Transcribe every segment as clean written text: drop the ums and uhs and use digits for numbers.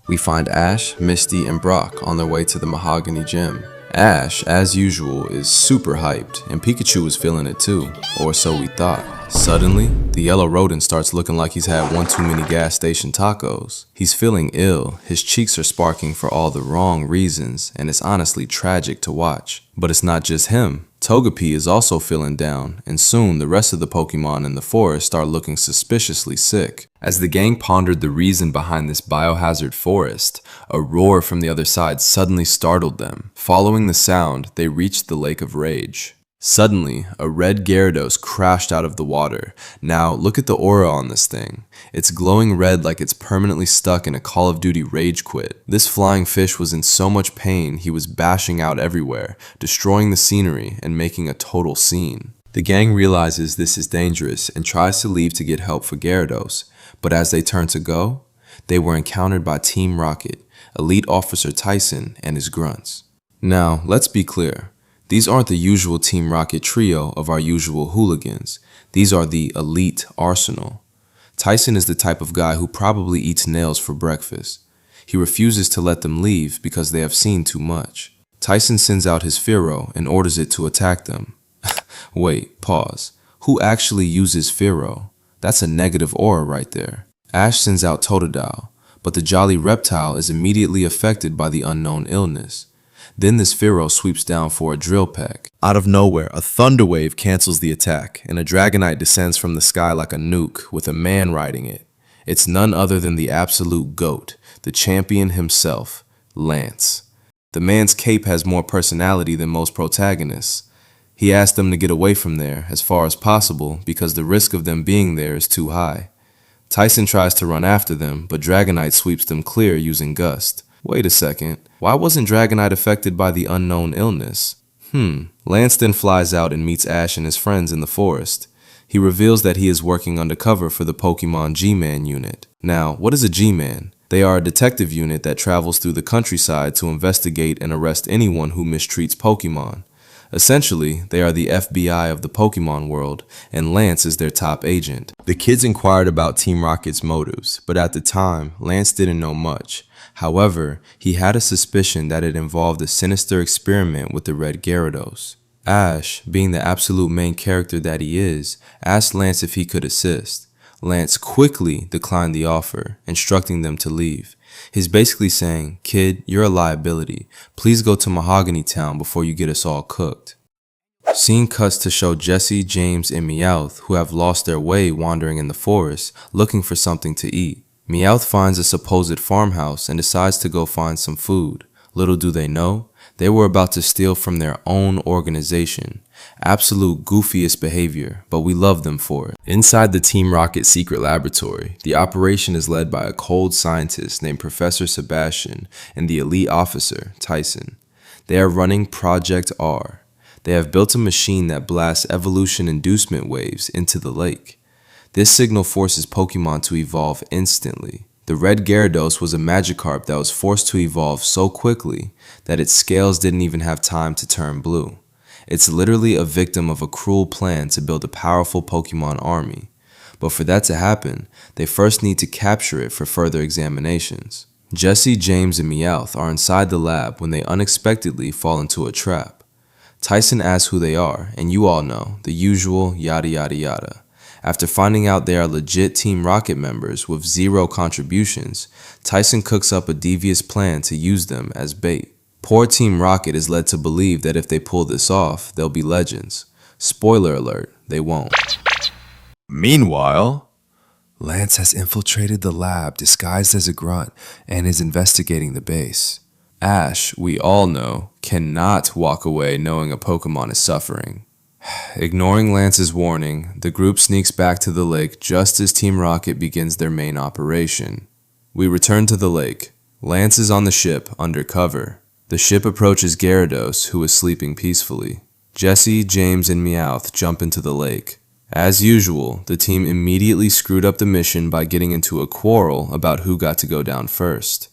We find Ash, Misty, and Brock on their way to the Mahogany Gym. Ash, as usual, is super hyped, and Pikachu is feeling it too, or so we thought. Suddenly, the yellow rodent starts looking like he's had one too many gas station tacos. He's feeling ill, his cheeks are sparking for all the wrong reasons, and it's honestly tragic to watch. But it's not just him. Togepi is also feeling down, and soon the rest of the Pokemon in the forest start looking suspiciously sick. As the gang pondered the reason behind this biohazard forest, a roar from the other side suddenly startled them. Following the sound, they reached the Lake of Rage. Suddenly, a red Gyarados crashed out of the water. Now, look at the aura on this thing. It's glowing red like it's permanently stuck in a Call of Duty rage quit. This flying fish was in so much pain he was bashing out everywhere, destroying the scenery and making a total scene. The gang realizes this is dangerous and tries to leave to get help for Gyarados, but as they turn to go, they were encountered by Team Rocket, Elite Officer Tyson, and his grunts. Now, let's be clear. These aren't the usual Team Rocket trio of our usual hooligans. These are the elite arsenal. Tyson is the type of guy who probably eats nails for breakfast. He refuses to let them leave because they have seen too much. Tyson sends out his Fearow and orders it to attack them. Wait, pause. Who actually uses Fearow? That's a negative aura right there. Ash sends out Totodile, but the jolly reptile is immediately affected by the unknown illness. Then this Fearow sweeps down for a drill peck. Out of nowhere, a thunder wave cancels the attack, and a Dragonite descends from the sky like a nuke, with a man riding it. It's none other than the absolute GOAT, the champion himself, Lance. The man's cape has more personality than most protagonists. He asked them to get away from there as far as possible because the risk of them being there is too high. Tyson tries to run after them, but Dragonite sweeps them clear using Gust. Wait a second, why wasn't Dragonite affected by the unknown illness? Lance then flies out and meets Ash and his friends in the forest. He reveals that he is working undercover for the Pokemon G-Man unit. Now, what is a G-Man? They are a detective unit that travels through the countryside to investigate and arrest anyone who mistreats Pokemon. Essentially, they are the FBI of the Pokemon world, and Lance is their top agent. The kids inquired about Team Rocket's motives, but at the time, Lance didn't know much. However, he had a suspicion that it involved a sinister experiment with the red Gyarados. Ash, being the absolute main character that he is, asked Lance if he could assist. Lance quickly declined the offer, instructing them to leave. He's basically saying, "Kid, you're a liability. Please go to Mahogany Town before you get us all cooked." Scene cuts to show Jesse, James, and Meowth, who have lost their way wandering in the forest, looking for something to eat. Meowth finds a supposed farmhouse and decides to go find some food. Little do they know, they were about to steal from their own organization. Absolute goofiest behavior, but we love them for it. Inside the Team Rocket secret laboratory, the operation is led by a cold scientist named Professor Sebastian and the elite officer, Tyson. They are running Project R. They have built a machine that blasts evolution inducement waves into the lake. This signal forces Pokemon to evolve instantly. The red Gyarados was a Magikarp that was forced to evolve so quickly that its scales didn't even have time to turn blue. It's literally a victim of a cruel plan to build a powerful Pokemon army. But for that to happen, they first need to capture it for further examinations. Jesse, James, and Meowth are inside the lab when they unexpectedly fall into a trap. Tyson asks who they are, and you all know, the usual yada yada yada. After finding out they are legit Team Rocket members with zero contributions, Tyson cooks up a devious plan to use them as bait. Poor Team Rocket is led to believe that if they pull this off, they'll be legends. Spoiler alert, they won't. Meanwhile, Lance has infiltrated the lab disguised as a grunt and is investigating the base. Ash, we all know, cannot walk away knowing a Pokemon is suffering. Ignoring Lance's warning, the group sneaks back to the lake just as Team Rocket begins their main operation. We return to the lake. Lance is on the ship, under cover. The ship approaches Gyarados, who is sleeping peacefully. Jesse, James, and Meowth jump into the lake. As usual, the team immediately screwed up the mission by getting into a quarrel about who got to go down first.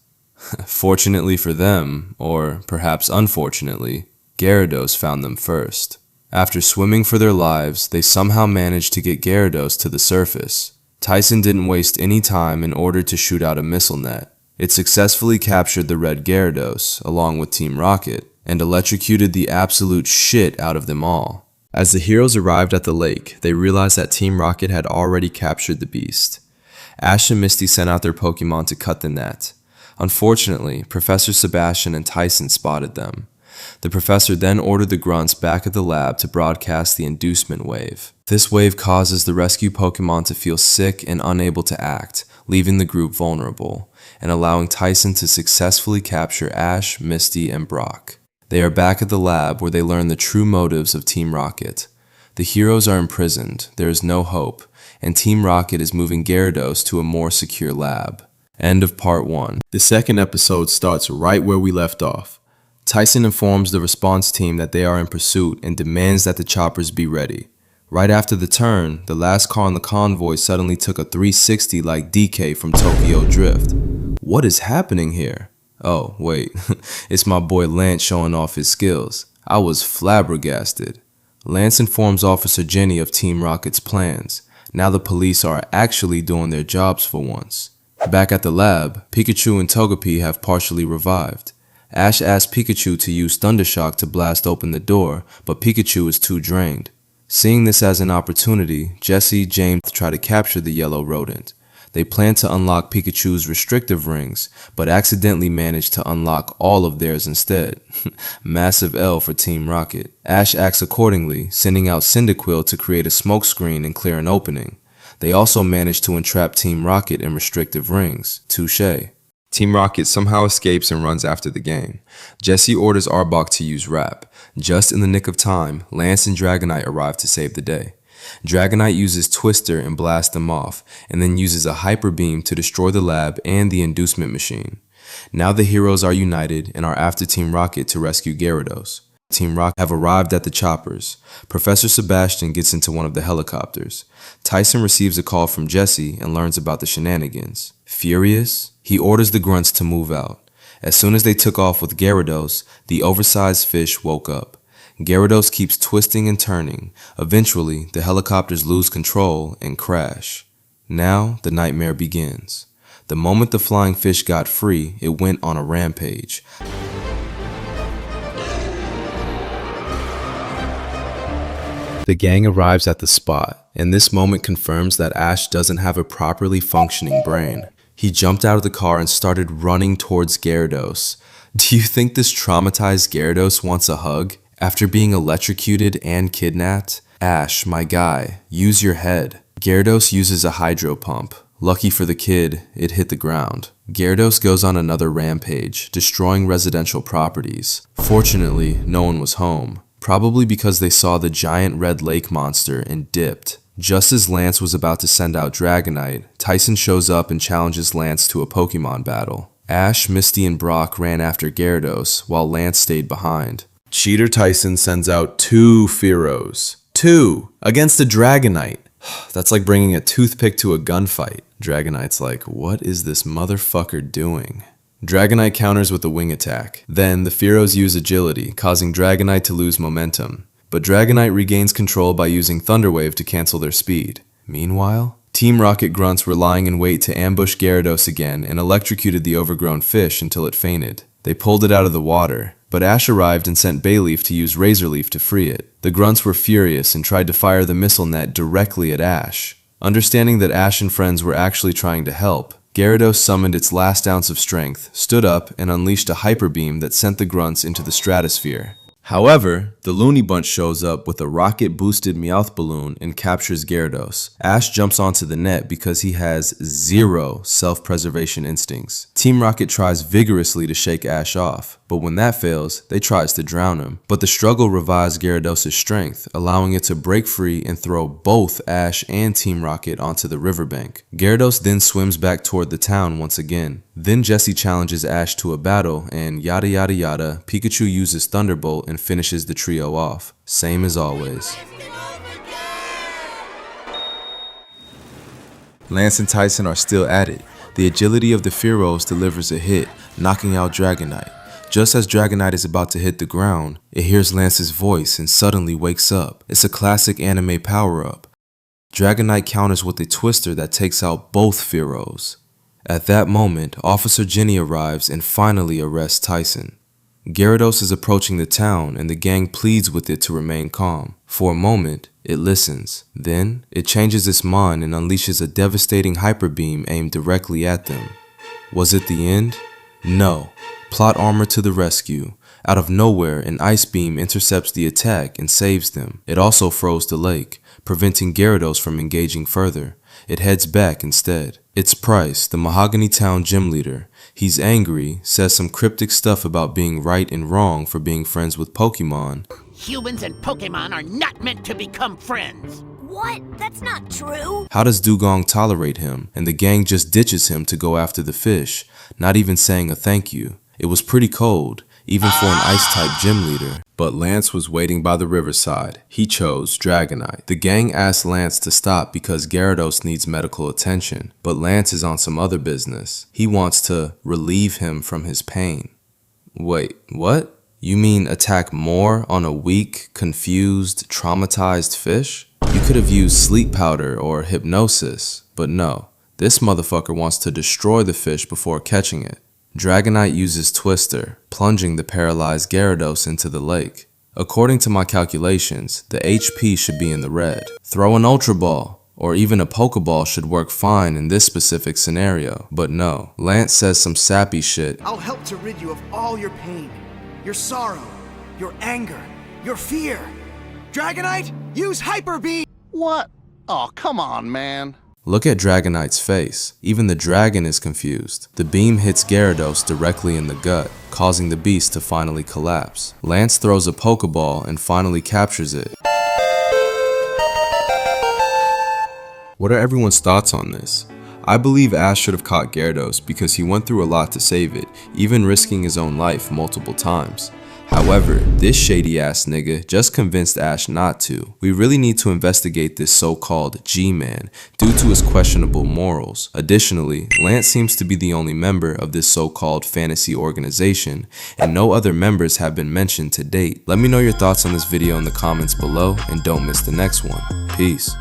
Fortunately for them, or perhaps unfortunately, Gyarados found them first. After swimming for their lives, they somehow managed to get Gyarados to the surface. Tyson didn't waste any time in order to shoot out a missile net. It successfully captured the red Gyarados, along with Team Rocket, and electrocuted the absolute shit out of them all. As the heroes arrived at the lake, they realized that Team Rocket had already captured the beast. Ash and Misty sent out their Pokémon to cut the net. Unfortunately, Professor Sebastian and Tyson spotted them. The professor then ordered the grunts back at the lab to broadcast the inducement wave. This wave causes the rescue Pokémon to feel sick and unable to act, leaving the group vulnerable, and allowing Tyson to successfully capture Ash, Misty, and Brock. They are back at the lab where they learn the true motives of Team Rocket. The heroes are imprisoned, there is no hope, and Team Rocket is moving Gyarados to a more secure lab. End of part 1. The second episode starts right where we left off. Tyson informs the response team that they are in pursuit and demands that the choppers be ready. Right after the turn, the last car in the convoy suddenly took a 360 like DK from Tokyo Drift. What is happening here? Oh, wait, it's my boy Lance showing off his skills. I was flabbergasted. Lance informs Officer Jenny of Team Rocket's plans. Now the police are actually doing their jobs for once. Back at the lab, Pikachu and Togepi have partially revived. Ash asks Pikachu to use Thundershock to blast open the door, but Pikachu is too drained. Seeing this as an opportunity, Jesse, James try to capture the yellow rodent. They plan to unlock Pikachu's restrictive rings, but accidentally manage to unlock all of theirs instead. Massive L for Team Rocket. Ash acts accordingly, sending out Cyndaquil to create a smokescreen and clear an opening. They also manage to entrap Team Rocket in restrictive rings. Touché. Team Rocket somehow escapes and runs after the game. Jesse orders Arbok to use Wrap. Just in the nick of time, Lance and Dragonite arrive to save the day. Dragonite uses Twister and blasts them off, and then uses a Hyper Beam to destroy the lab and the inducement machine. Now the heroes are united and are after Team Rocket to rescue Gyarados. Team Rocket have arrived at the choppers. Professor Sebastian gets into one of the helicopters. Tyson receives a call from Jesse and learns about the shenanigans. Furious, he orders the grunts to move out. As soon as they took off with Gyarados, the oversized fish woke up. Gyarados keeps twisting and turning. Eventually, the helicopters lose control and crash. Now, the nightmare begins. The moment the flying fish got free, it went on a rampage. The gang arrives at the spot, and this moment confirms that Ash doesn't have a properly functioning brain. He jumped out of the car and started running towards Gyarados. Do you think this traumatized Gyarados wants a hug? After being electrocuted and kidnapped? Ash, my guy, use your head. Gyarados uses a hydro pump. Lucky for the kid, it hit the ground. Gyarados goes on another rampage, destroying residential properties. Fortunately, no one was home. Probably because they saw the giant red lake monster and dipped. Just as Lance was about to send out Dragonite, Tyson shows up and challenges Lance to a Pokémon battle. Ash, Misty, and Brock ran after Gyarados, while Lance stayed behind. Cheater Tyson sends out 2 Fearos. 2! Against a Dragonite! That's like bringing a toothpick to a gunfight. Dragonite's like, what is this motherfucker doing? Dragonite counters with a wing attack. Then, the Fearos use agility, causing Dragonite to lose momentum. But Dragonite regains control by using Thunder Wave to cancel their speed. Meanwhile, Team Rocket grunts were lying in wait to ambush Gyarados again and electrocuted the overgrown fish until it fainted. They pulled it out of the water, but Ash arrived and sent Bayleaf to use Razor Leaf to free it. The grunts were furious and tried to fire the missile net directly at Ash. Understanding that Ash and friends were actually trying to help, Gyarados summoned its last ounce of strength, stood up, and unleashed a Hyper Beam that sent the grunts into the stratosphere. However, the Looney Bunch shows up with a rocket-boosted Meowth balloon and captures Gyarados. Ash jumps onto the net because he has 0 self-preservation instincts. Team Rocket tries vigorously to shake Ash off, but when that fails, they tries to drown him. But the struggle revives Gyarados' strength, allowing it to break free and throw both Ash and Team Rocket onto the riverbank. Gyarados then swims back toward the town once again. Then Jesse challenges Ash to a battle, and yada yada yada, Pikachu uses Thunderbolt and finishes the trio off. Same as always. Lance and Tyson are still at it. The agility of the Fearos delivers a hit, knocking out Dragonite. Just as Dragonite is about to hit the ground, it hears Lance's voice and suddenly wakes up. It's a classic anime power-up. Dragonite counters with a Twister that takes out both Fearos. At that moment, Officer Jenny arrives and finally arrests Tyson. Gyarados is approaching the town and the gang pleads with it to remain calm. For a moment, it listens. Then, it changes its mind and unleashes a devastating hyper beam aimed directly at them. Was it the end? No. Plot armor to the rescue. Out of nowhere, an ice beam intercepts the attack and saves them. It also froze the lake, preventing Gyarados from engaging further. It heads back instead. It's Price, the Mahogany Town gym leader. He's angry, says some cryptic stuff about being right and wrong for being friends with Pokémon. Humans and Pokémon are not meant to become friends. What? That's not true. How does Dugong tolerate him? And the gang just ditches him to go after the fish, not even saying a thank you. It was pretty cold, even for an ice-type gym leader. But Lance was waiting by the riverside. He chose Dragonite. The gang asked Lance to stop because Gyarados needs medical attention, but Lance is on some other business. He wants to relieve him from his pain. Wait, what? You mean attack more on a weak, confused, traumatized fish? You could have used sleep powder or hypnosis, but no. This motherfucker wants to destroy the fish before catching it. Dragonite uses Twister, plunging the paralyzed Gyarados into the lake. According to my calculations, the HP should be in the red. Throw an Ultra Ball, or even a Pokeball should work fine in this specific scenario. But no, Lance says some sappy shit. I'll help to rid you of all your pain, your sorrow, your anger, your fear. Dragonite, use Hyper Beam! What? Oh, come on, man. Look at Dragonite's face. Even the dragon is confused. The beam hits Gyarados directly in the gut, causing the beast to finally collapse. Lance throws a Pokeball and finally captures it. What are everyone's thoughts on this? I believe Ash should have caught Gyarados because he went through a lot to save it, even risking his own life multiple times. However, this shady ass nigga just convinced Ash not to. We really need to investigate this so-called G-Man due to his questionable morals. Additionally, Lance seems to be the only member of this so-called fantasy organization, and no other members have been mentioned to date. Let me know your thoughts on this video in the comments below, and don't miss the next one. Peace.